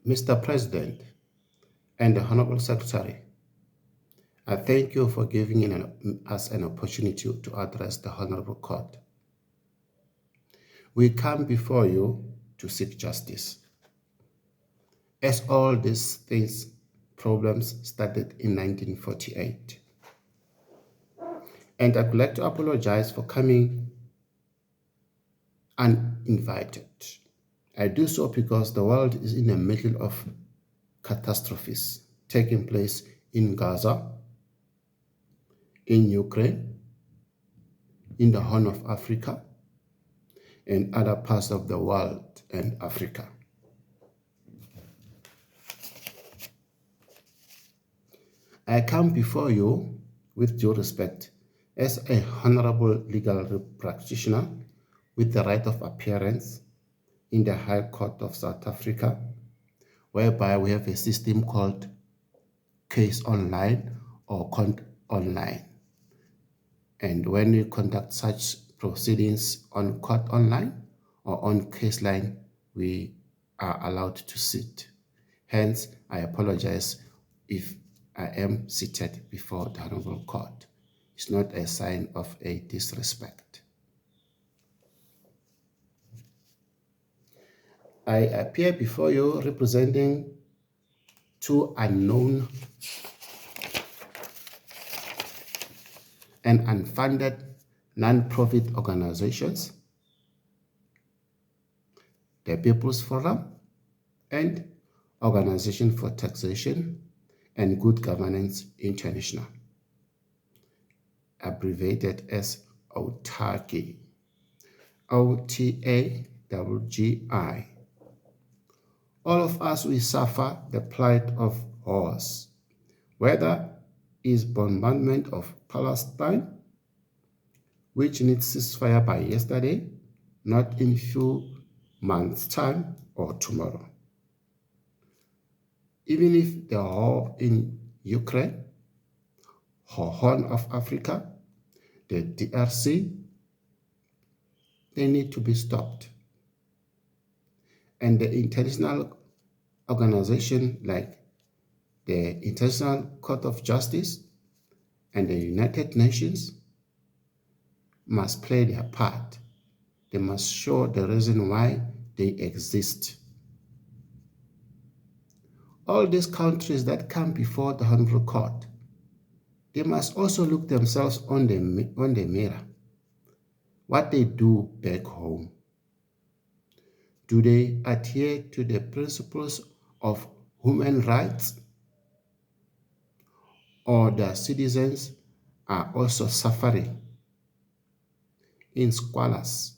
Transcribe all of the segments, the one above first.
Mr. President and the Honorable Secretary, I thank you for giving us an opportunity to address the Honorable Court. We come before you to seek justice. As all these problems started in 1948. And I would like to apologize for coming uninvited. I do so because the world is in the middle of catastrophes taking place in Gaza, in Ukraine, in the Horn of Africa, and other parts of the world and Africa. I come before you with due respect as a honorable legal practitioner with the right of appearance in the High Court of South Africa, whereby we have a system called case online or cont online. And when we conduct such proceedings on court online or on case line, we are allowed to sit. Hence, I apologize if I am seated before the Honorable Court. It's not a sign of a disrespect. I appear before you representing two unknown and unfunded non-profit organizations, the People's Forum and Organization for Taxation and Good Governance International, abbreviated as OTAGI, OTAGGI. All of us, we suffer the plight of wars, whether is bombardment of Palestine, which needs ceasefire by yesterday, not in few months' time or tomorrow. Even if the war in Ukraine, Horn of Africa, the DRC, they need to be stopped. And the international organization like the International Court of Justice and the United Nations must play their part. They must show the reason why they exist. All these countries that come before the Honorable Court, they must also look themselves on the mirror. What they do back home. Do they adhere to the principles of human rights? Or their citizens are also suffering in squalors,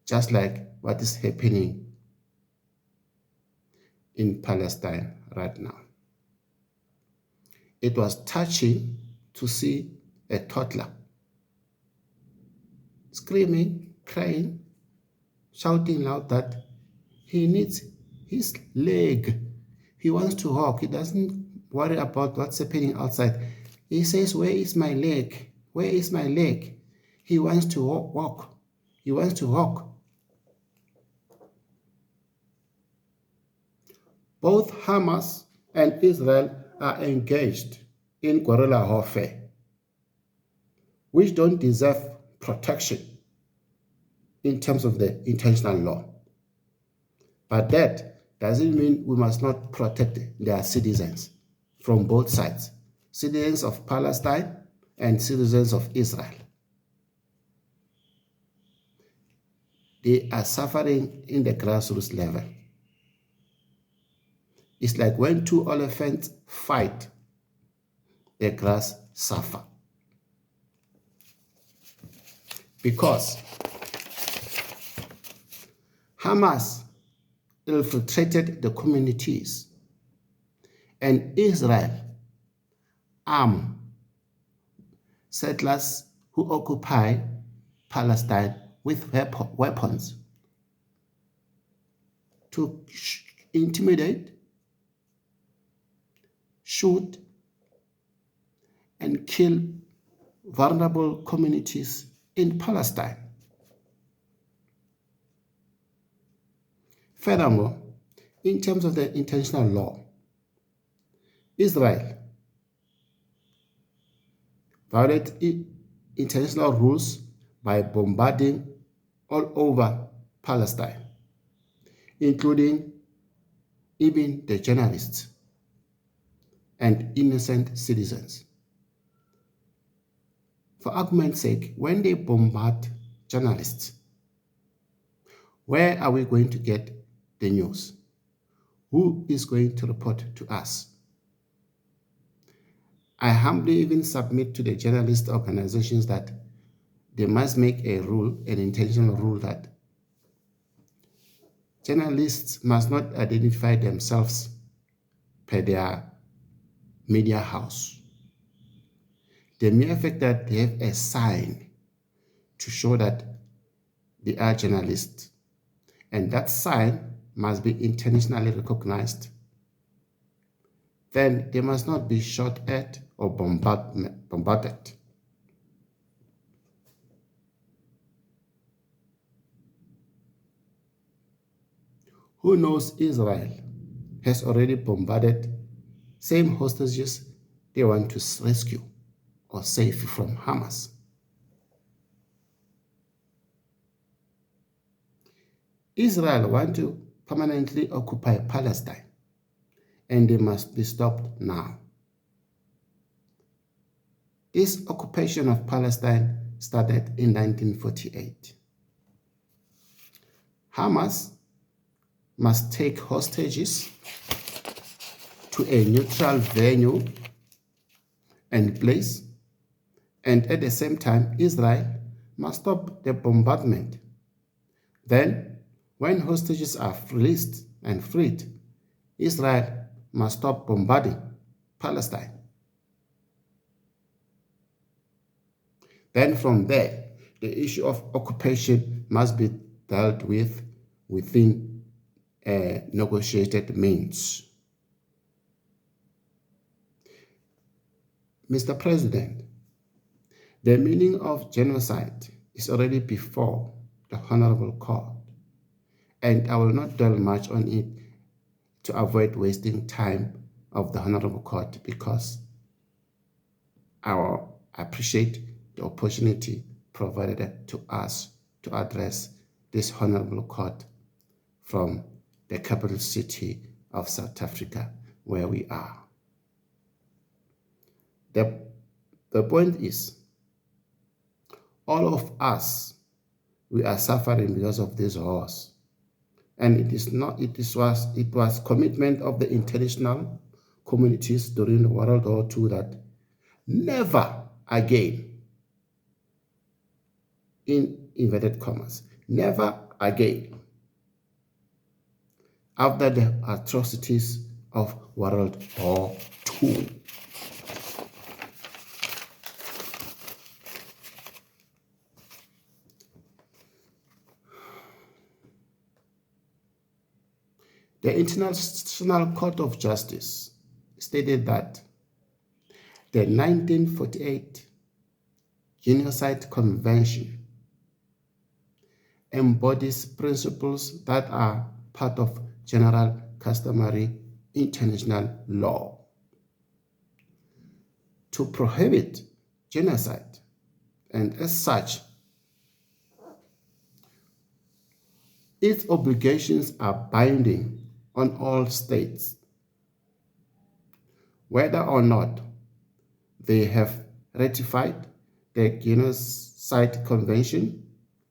just like what is happening in Palestine right now. It was touching to see a toddler screaming, crying, shouting out that he needs his leg. He wants to walk. He doesn't worry about what's happening outside. He says, where is my leg? Where is my leg? He wants to walk. He wants to walk. Both Hamas and Israel are engaged in guerrilla warfare, which don't deserve protection in terms of the international law. But that doesn't mean we must not protect their citizens from both sides, citizens of Palestine and citizens of Israel. They are suffering in the grassroots level. It's like when two elephants fight, the grass suffer. Because Hamas infiltrated the communities and Israel armed settlers who occupy Palestine with weapons to intimidate, shoot, and kill vulnerable communities in Palestine. Furthermore, in terms of the international law, Israel violated international rules by bombarding all over Palestine, including even the journalists and innocent citizens. For argument's sake, when they bombard journalists, where are we going to get the news? Who is going to report to us? I humbly even submit to the journalist organizations that they must make a rule, an intentional rule, that journalists must not identify themselves per their media house. The mere fact that they have a sign to show that they are journalists, and that sign must be internationally recognized, then they must not be shot at or bombarded. Who knows, Israel has already bombarded same hostages they want to rescue or save from Hamas. Israel want to permanently occupy Palestine, and they must be stopped now. This occupation of Palestine started in 1948. Hamas must take hostages to a neutral venue and place, and at the same time, Israel must stop the bombardment. Then, when hostages are released and freed, Israel must stop bombarding Palestine. Then from there, the issue of occupation must be dealt with within negotiated means. Mr. President, the meaning of genocide is already before the Honorable Court, and I will not dwell much on it to avoid wasting time of the Honorable Court, because I appreciate the opportunity provided to us to address this Honorable Court from the capital city of South Africa, where we are. The point is, all of us, we are suffering because of this wars. And it was commitment of the international communities during World War II that never again, in inverted commas, never again, after the atrocities of World War II. The International Court of Justice stated that the 1948 Genocide Convention embodies principles that are part of general customary international law. To prohibit genocide, and as such, its obligations are binding on all states, whether or not they have ratified the Genocide Convention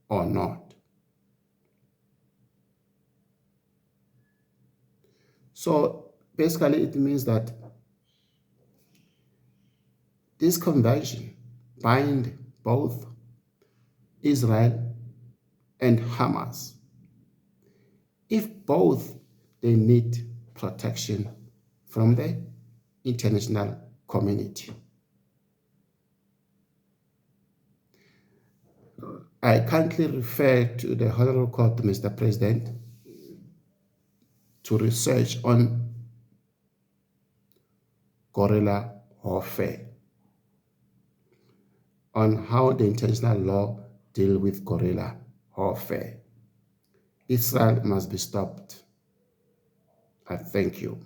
or not. So basically it means that this convention binds both Israel and Hamas. If both, they need protection from the international community. I kindly refer to the Honorable Court, Mr. President, to research on guerrilla warfare, on how the international law deal with guerrilla warfare. Israel must be stopped. I thank you.